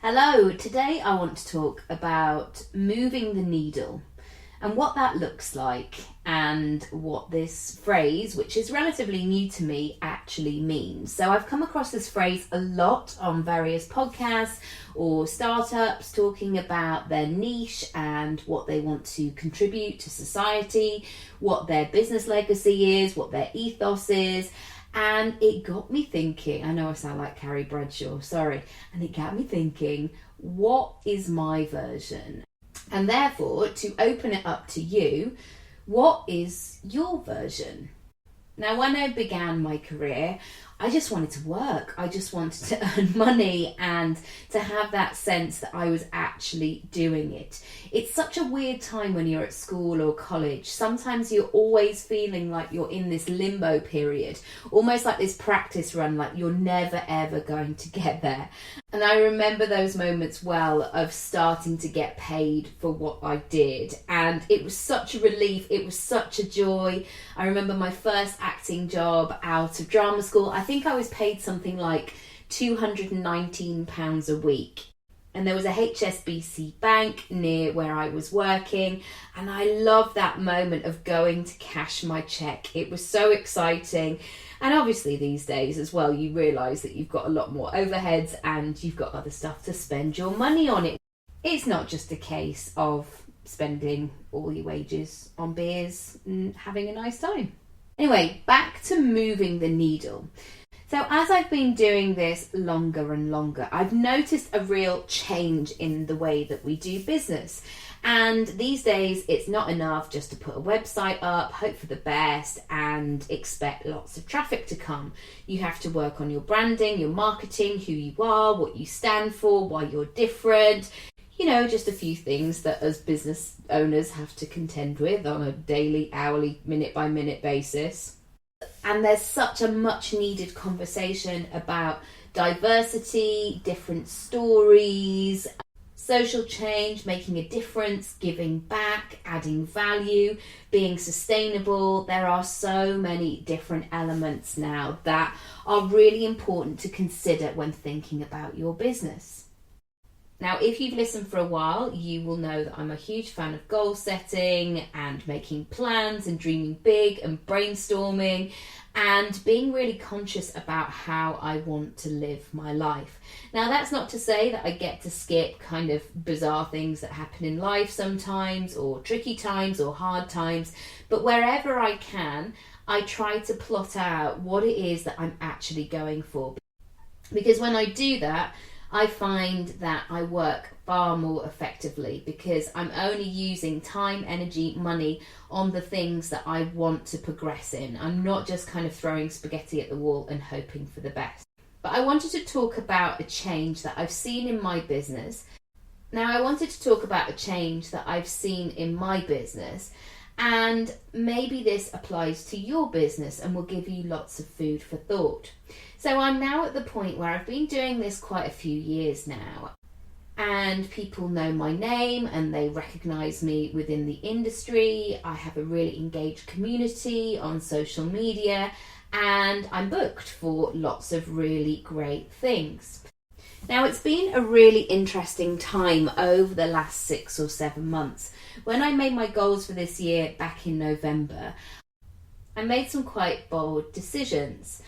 Hello, today I want to talk about moving the needle and what that looks like and what this phrase, which is relatively new to me, actually means. So I've come across this phrase a lot on various podcasts or startups talking about their niche and what they want to contribute to society, what their business legacy is, what their ethos is. And it got me thinking, I know I sound like Carrie Bradshaw, sorry. And it got me thinking, what is my version? And therefore, to open it up to you, what is your version? Now, when I began my career, I just wanted to work. I just wanted to earn money and to have that sense that I was actually doing it. It's such a weird time when you're at school or college. Sometimes you're always feeling like you're in this limbo period, almost like this practice run, like you're never ever going to get there. And I remember those moments well of starting to get paid for what I did. And it was such a relief. It was such a joy. I remember my first acting job out of drama school. I think I was paid something like £219 a week. And there was a HSBC bank near where I was working. And I loved that moment of going to cash my check. It was so exciting. And obviously these days as well, you realise that you've got a lot more overheads and you've got other stuff to spend your money on. It's not just a case of spending all your wages on beers and having a nice time. Anyway, back to moving the needle. So as I've been doing this longer and longer, I've noticed a real change in the way that we do business. And these days, it's not enough just to put a website up, hope for the best, and expect lots of traffic to come. You have to work on your branding, your marketing, who you are, what you stand for, why you're different. You know, just a few things that as business owners have to contend with on a daily, hourly, minute-by-minute basis. And there's such a much needed conversation about diversity, different stories, social change, making a difference, giving back, adding value, being sustainable. There are so many different elements now that are really important to consider when thinking about your business. Now, if you've listened for a while, you will know that I'm a huge fan of goal setting and making plans and dreaming big and brainstorming and being really conscious about how I want to live my life. Now, that's not to say that I get to skip kind of bizarre things that happen in life sometimes, or tricky times or hard times, but wherever I can, I try to plot out what it is that I'm actually going for. Because when I do that, I find that I work far more effectively because I'm only using time, energy, money on the things that I want to progress in. I'm not just kind of throwing spaghetti at the wall and hoping for the best. But I wanted to talk about a change that I've seen in my business. Now, I wanted to talk about a change that I've seen in my business, and maybe this applies to your business and will give you lots of food for thought. So I'm now at the point where I've been doing this quite a few years now, and people know my name and they recognise me within the industry. I have a really engaged community on social media and I'm booked for lots of really great things. Now, it's been a really interesting time over the last 6 or 7 months. When I made my goals for this year back in November, I made some quite bold decisions.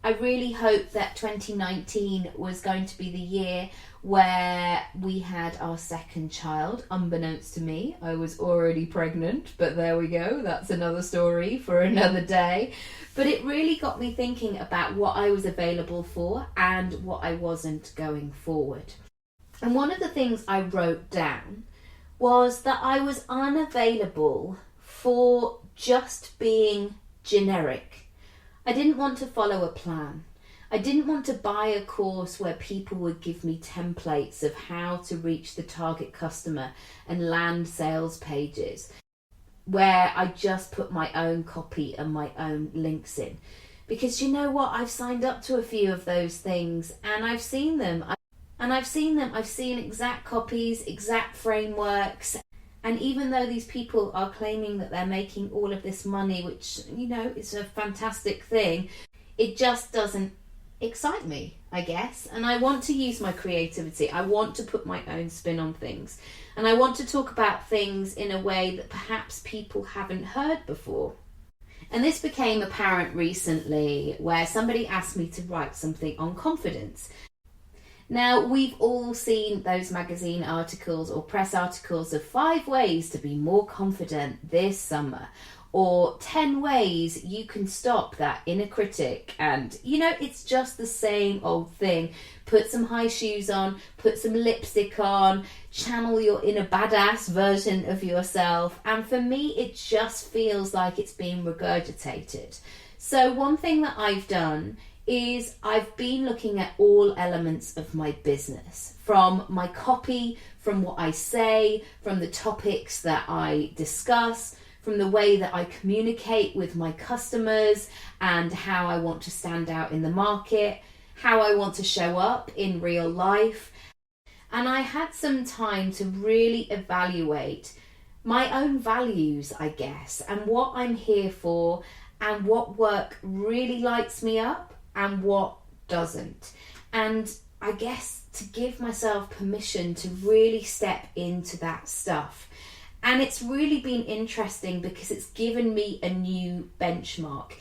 I really hoped that 2019 was going to be the year where we had our second child. Unbeknownst to me, I was already pregnant, but there we go. That's another story for another day. But it really got me thinking about what I was available for and what I wasn't going forward. And one of the things I wrote down was that I was unavailable for just being generic. I didn't want to follow a plan. I didn't want to buy a course where people would give me templates of how to reach the target customer and land sales pages where I just put my own copy and my own links in. Because you know what? I've signed up to a few of those things and I've seen them. I've seen exact copies, exact frameworks. And even though these people are claiming that they're making all of this money, which, you know, is a fantastic thing, it just doesn't excite me. I guess, and I want to use my creativity. I want to put my own spin on things, and I want to talk about things in a way that perhaps people haven't heard before. And this became apparent recently where somebody asked me to write something on confidence. Now, we've all seen those magazine articles or press articles of 5 ways to be more confident this summer, or 10 ways you can stop that inner critic. And, it's just the same old thing. Put some high shoes on, put some lipstick on, channel your inner badass version of yourself. And for me, it just feels like it's being regurgitated. So one thing that I've done is I've been looking at all elements of my business, from my copy, from what I say, from the topics that I discuss, from the way that I communicate with my customers and how I want to stand out in the market, how I want to show up in real life. And I had some time to really evaluate my own values, I guess, and what I'm here for, and what work really lights me up and what doesn't. And I guess to give myself permission to really step into that stuff. And it's really been interesting because it's given me a new benchmark.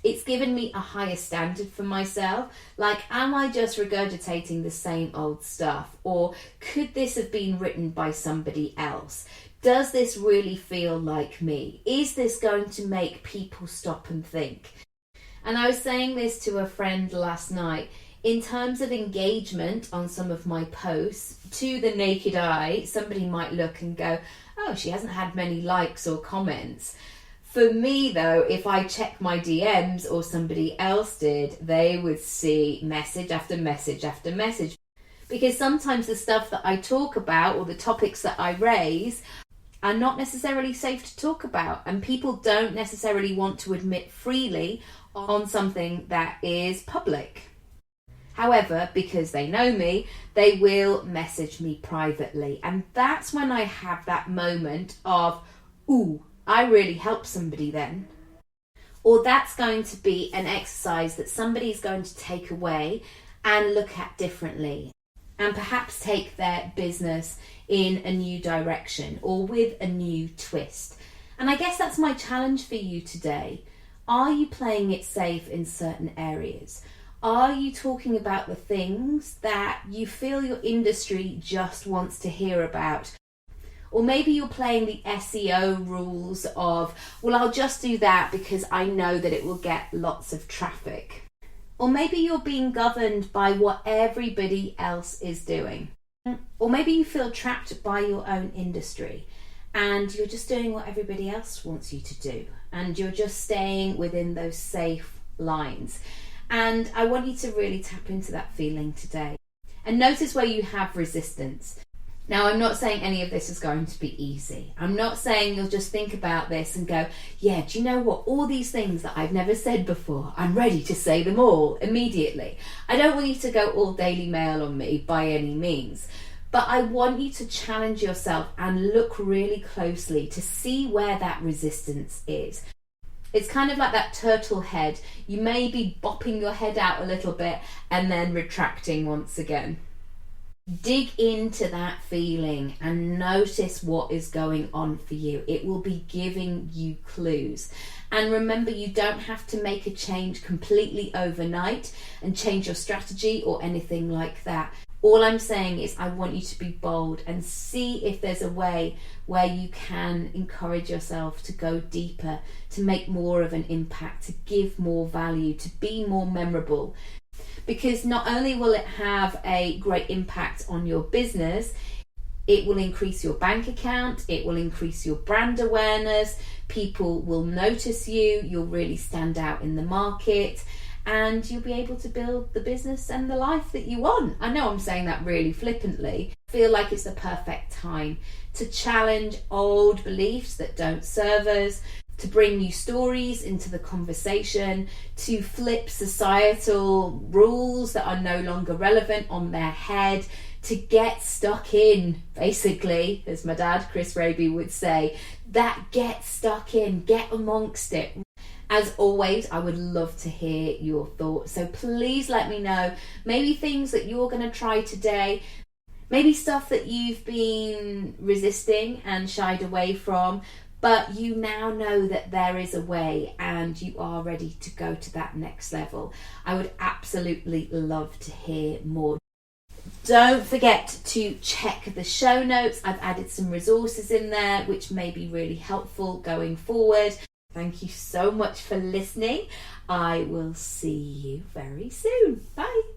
It's given me a higher standard for myself. Like, am I just regurgitating the same old stuff? Or could this have been written by somebody else? Does this really feel like me? Is this going to make people stop and think? And I was saying this to a friend last night. In terms of engagement on some of my posts, to the naked eye, somebody might look and go, oh, she hasn't had many likes or comments. For me, though, if I check my DMs or somebody else did, they would see message after message after message. Because sometimes the stuff that I talk about or the topics that I raise are not necessarily safe to talk about, and people don't necessarily want to admit freely on something that is public. However, because they know me, they will message me privately. And that's when I have that moment of, ooh, I really helped somebody then. Or that's going to be an exercise that somebody's going to take away and look at differently, and perhaps take their business in a new direction or with a new twist. And I guess that's my challenge for you today. Are you playing it safe in certain areas? Are you talking about the things that you feel your industry just wants to hear about? Or maybe you're playing the SEO rules of, well, I'll just do that because I know that it will get lots of traffic. Or maybe you're being governed by what everybody else is doing. Or maybe you feel trapped by your own industry and you're just doing what everybody else wants you to do. And you're just staying within those safe lines. And I want you to really tap into that feeling today. And notice where you have resistance. Now, I'm not saying any of this is going to be easy. I'm not saying you'll just think about this and go, yeah, do you know what? All these things that I've never said before, I'm ready to say them all immediately. I don't want you to go all Daily Mail on me by any means. But I want you to challenge yourself and look really closely to see where that resistance is. It's kind of like that turtle head. You may be bopping your head out a little bit and then retracting once again. Dig into that feeling and notice what is going on for you. It will be giving you clues. And remember, you don't have to make a change completely overnight and change your strategy or anything like that. All I'm saying is I want you to be bold and see if there's a way where you can encourage yourself to go deeper, to make more of an impact, to give more value, to be more memorable. Because not only will it have a great impact on your business, it will increase your bank account, it will increase your brand awareness, people will notice you, you'll really stand out in the market, and you'll be able to build the business and the life that you want. I know I'm saying that really flippantly. I feel like it's the perfect time to challenge old beliefs that don't serve us, to bring new stories into the conversation, to flip societal rules that are no longer relevant on their head, to get stuck in, basically, as my dad, Chris Raby, would say, that get stuck in, get amongst it. As always, I would love to hear your thoughts. So please let me know, maybe things that you're going to try today, maybe stuff that you've been resisting and shied away from, but you now know that there is a way and you are ready to go to that next level. I would absolutely love to hear more. Don't forget to check the show notes. I've added some resources in there which may be really helpful going forward. Thank you so much for listening. I will see you very soon. Bye.